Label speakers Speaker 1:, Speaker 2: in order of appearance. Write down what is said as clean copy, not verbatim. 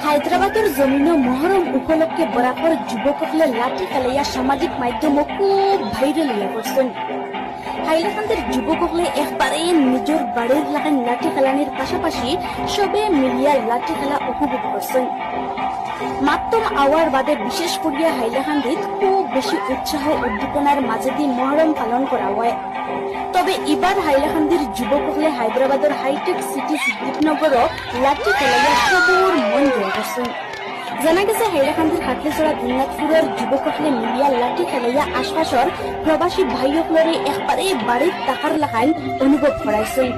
Speaker 1: হায়দ্রাবাদের জমিন মহরম উপলক্ষে বরাবর যুবকসকলে লাঠি খেলাইয়া সামাজিক মাধ্যম খুব ভাইরাল হইয়া পড়ছেন। হাইলাকান্দির যুবকসকলে একবারে নিজের বাড়ির লাগান লাঠি খেলানির পাশাপাশি সবে মিলিয়া লাঠি খেলা উপভোগ করছেন। মাত্তম আওয়ার বাদে বিশেষ করিয়া হাইলাকান্দিত খুব বেশি উৎসাহ উদ্দীপনার মাঝেদি মহরম পালন করা হয়। তবে এবার হাইলাকান্দির যুবকসকলে হায়দ্রাবাদের হাইটেক সিটি সিদ্দিকনগর লাঠি খেলাইয়া সবর মন জয় করছেন। জানা গেছে হাইলাকান্দির হাটলিছড়া দিনাজপুরের যুবকসকলে মিলিয়া লাঠি খেলাইয়া আশপাশর প্রবাসী ভাইসকলরে একবারে বাড়ির টাকার লাগান অনুভব করাইছেন।